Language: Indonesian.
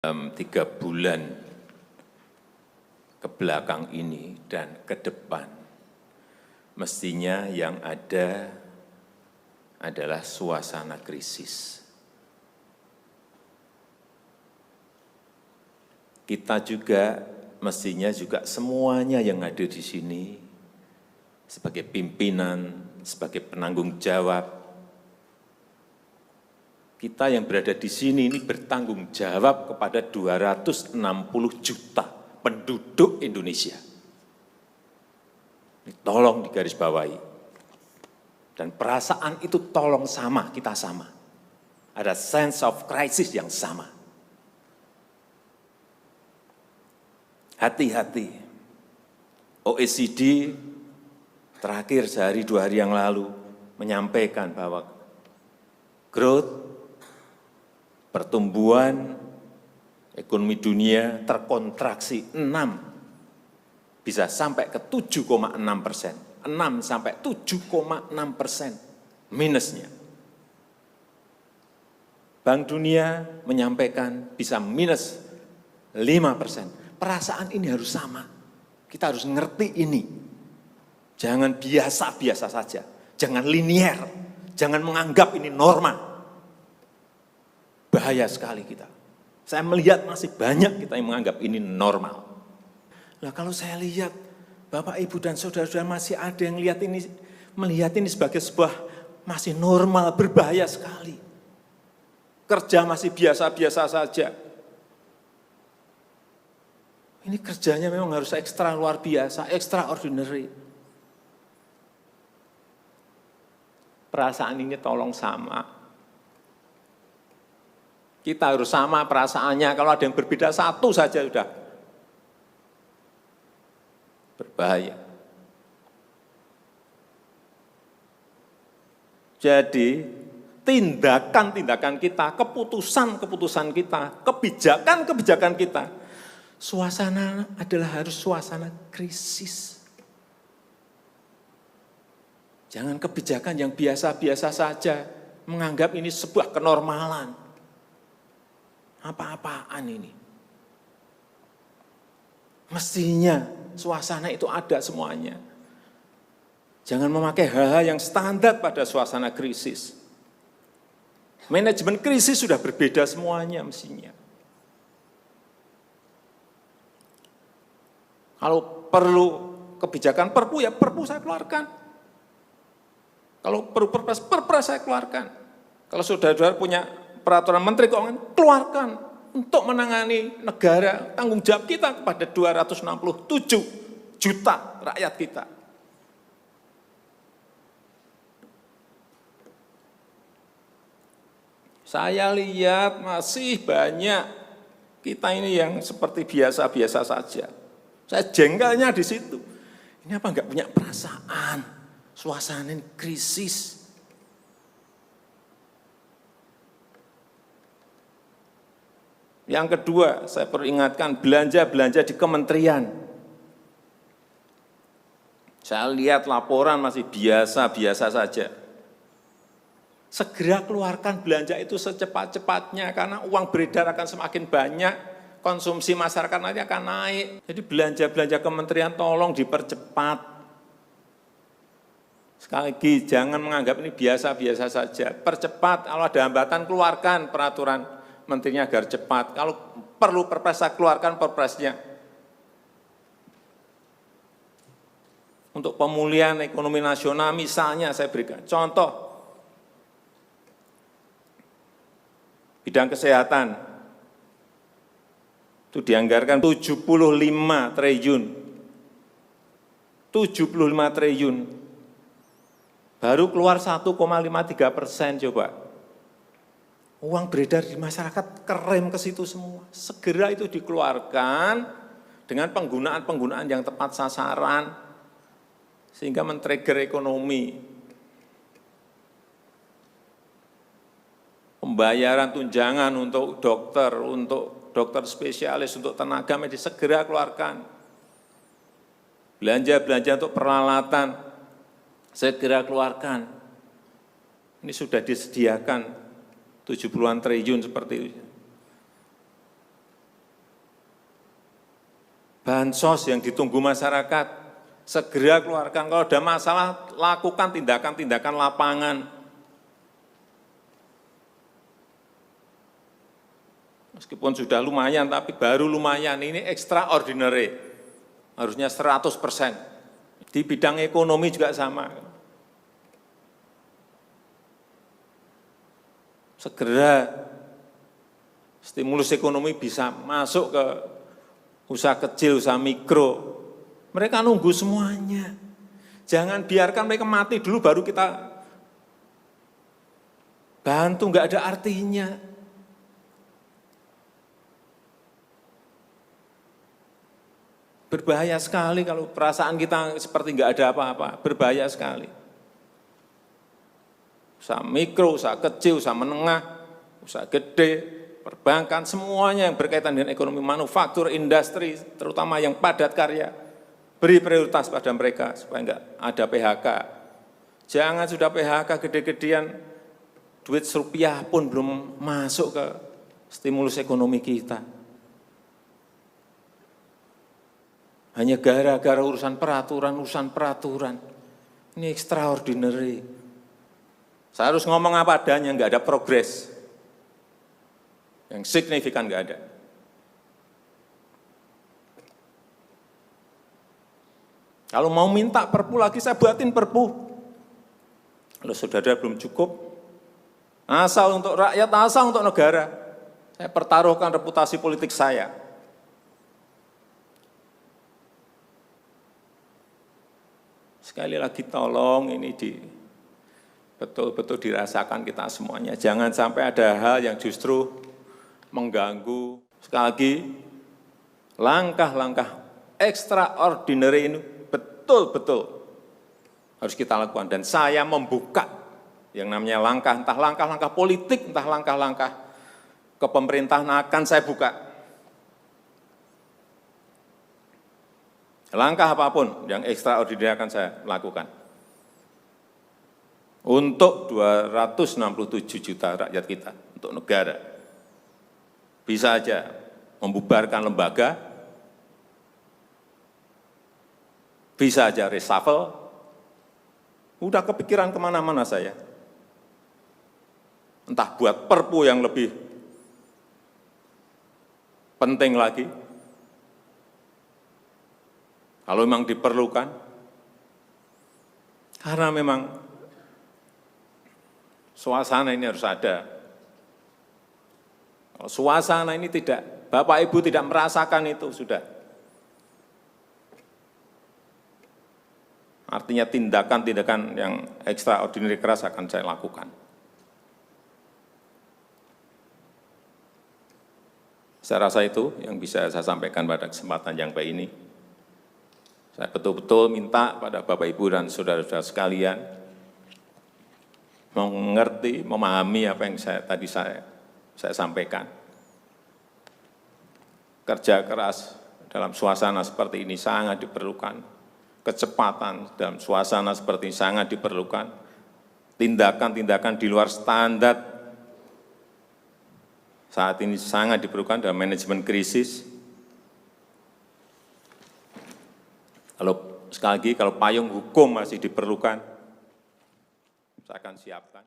Dalam 3 bulan ke belakang ini dan ke depan, mestinya yang ada adalah suasana krisis. Kita juga mestinya juga semuanya yang ada di sini sebagai pimpinan, sebagai penanggung jawab, kita yang berada di sini ini bertanggung jawab kepada 260 juta penduduk Indonesia. Ini tolong digarisbawahi. Dan perasaan itu tolong sama, kita sama. Ada sense of crisis yang sama. Hati-hati. OECD terakhir sehari 2 hari yang lalu menyampaikan bahwa growth, pertumbuhan ekonomi dunia terkontraksi 6, bisa sampai ke 7,6%. 6 sampai 7,6% minusnya. Bank Dunia menyampaikan bisa minus 5%. Perasaan ini harus sama. Kita harus ngerti ini. Jangan biasa-biasa saja. Jangan linier. Jangan menganggap ini norma. Bahaya sekali kita. Saya melihat masih banyak kita yang menganggap ini normal. Nah, kalau saya lihat Bapak, Ibu, dan saudara-saudara masih ada yang melihat ini sebagai sebuah masih normal, berbahaya sekali. Kerja masih biasa-biasa saja. Ini kerjanya memang harus ekstra luar biasa, extraordinary. Perasaan ini tolong sama. Kita harus sama perasaannya, kalau ada yang berbeda satu saja sudah berbahaya. Jadi tindakan-tindakan kita, keputusan-keputusan kita, kebijakan-kebijakan kita, suasana adalah harus suasana krisis. Jangan kebijakan yang biasa-biasa saja, menganggap ini sebuah kenormalan. Apa-apaan ini? Mestinya suasana itu ada semuanya. Jangan memakai hal-hal yang standar pada suasana krisis. Manajemen krisis sudah berbeda semuanya mestinya. Kalau perlu kebijakan perpu, ya perpu saya keluarkan. Kalau perlu perpres saya keluarkan. Kalau saudara-saudara punya peraturan Menteri Keuangan, keluarkan untuk menangani negara, tanggung jawab kita kepada 267 juta rakyat kita. Saya lihat masih banyak kita ini yang seperti biasa-biasa saja. Saya jengkelnya di situ. Ini apa enggak punya perasaan, suasana krisis. Yang kedua, saya perlu ingatkan belanja-belanja di kementerian. Saya lihat laporan masih biasa-biasa saja. Segera keluarkan belanja itu secepat-cepatnya, karena uang beredar akan semakin banyak, konsumsi masyarakat nanti akan naik. Jadi belanja-belanja kementerian tolong dipercepat. Sekali lagi, jangan menganggap ini biasa-biasa saja. Percepat, kalau ada hambatan keluarkan peraturan menterinya agar cepat. Kalau perlu perpres, saya keluarkan perpresnya. Untuk pemulihan ekonomi nasional misalnya saya berikan contoh. Bidang kesehatan. Itu dianggarkan 75 triliun. 75 triliun. Baru keluar 1,53% coba. Uang beredar di masyarakat kerem ke situ semua. Segera itu dikeluarkan dengan penggunaan-penggunaan yang tepat sasaran sehingga men-trigger ekonomi. Pembayaran tunjangan untuk dokter spesialis, untuk tenaga medis segera keluarkan. Belanja-belanja untuk peralatan segera keluarkan. Ini sudah disediakan 70-an triliun seperti itu. bansos yang ditunggu masyarakat, segera keluarkan. Kalau ada masalah, lakukan tindakan-tindakan lapangan. Meskipun sudah lumayan, tapi baru lumayan, ini extraordinary. Harusnya 100%. Di bidang ekonomi juga sama. Segera stimulus ekonomi bisa masuk ke usaha kecil, usaha mikro. Mereka nunggu semuanya. Jangan biarkan mereka mati dulu baru kita bantu, nggak ada artinya. Berbahaya sekali kalau perasaan kita seperti nggak ada apa-apa, berbahaya sekali. Usaha mikro, usaha kecil, usaha menengah, usaha gede, perbankan, semuanya yang berkaitan dengan ekonomi manufaktur, industri, terutama yang padat karya, beri prioritas pada mereka supaya enggak ada PHK. Jangan sudah PHK gede-gedean, duit rupiah pun belum masuk ke stimulus ekonomi kita. Hanya gara-gara urusan peraturan. Ini extraordinary. Saya harus ngomong apa adanya, enggak ada progres. Yang signifikan enggak ada. Kalau mau minta perpu lagi, saya buatin perpu. Kalau saudara belum cukup, asal untuk rakyat, asal untuk negara. Saya pertaruhkan reputasi politik saya. Sekali lagi tolong ini betul-betul dirasakan kita semuanya. Jangan sampai ada hal yang justru mengganggu. Sekali lagi, langkah-langkah extraordinary ini betul-betul harus kita lakukan. Dan saya membuka yang namanya langkah, entah langkah-langkah politik, entah langkah-langkah kepemerintahan akan saya buka. Langkah apapun yang extraordinary akan saya lakukan. Untuk 267 juta rakyat kita, untuk negara. Bisa aja membubarkan lembaga, bisa aja reshuffle, udah kepikiran kemana-mana saya. Entah buat perpu yang lebih penting lagi, kalau memang diperlukan, karena memang suasana ini harus ada. Kalau suasana ini tidak, Bapak Ibu tidak merasakan itu, sudah. Artinya tindakan-tindakan yang extraordinary keras akan saya lakukan. Saya rasa itu yang bisa saya sampaikan pada kesempatan yang baik ini. Saya betul-betul minta pada Bapak Ibu dan saudara-saudara sekalian, mengerti, memahami apa yang tadi saya sampaikan. Kerja keras dalam suasana seperti ini sangat diperlukan. Kecepatan dalam suasana seperti ini sangat diperlukan. Tindakan-tindakan di luar standar saat ini sangat diperlukan dalam manajemen krisis. Sekali lagi, kalau payung hukum masih diperlukan, saya akan siapkan.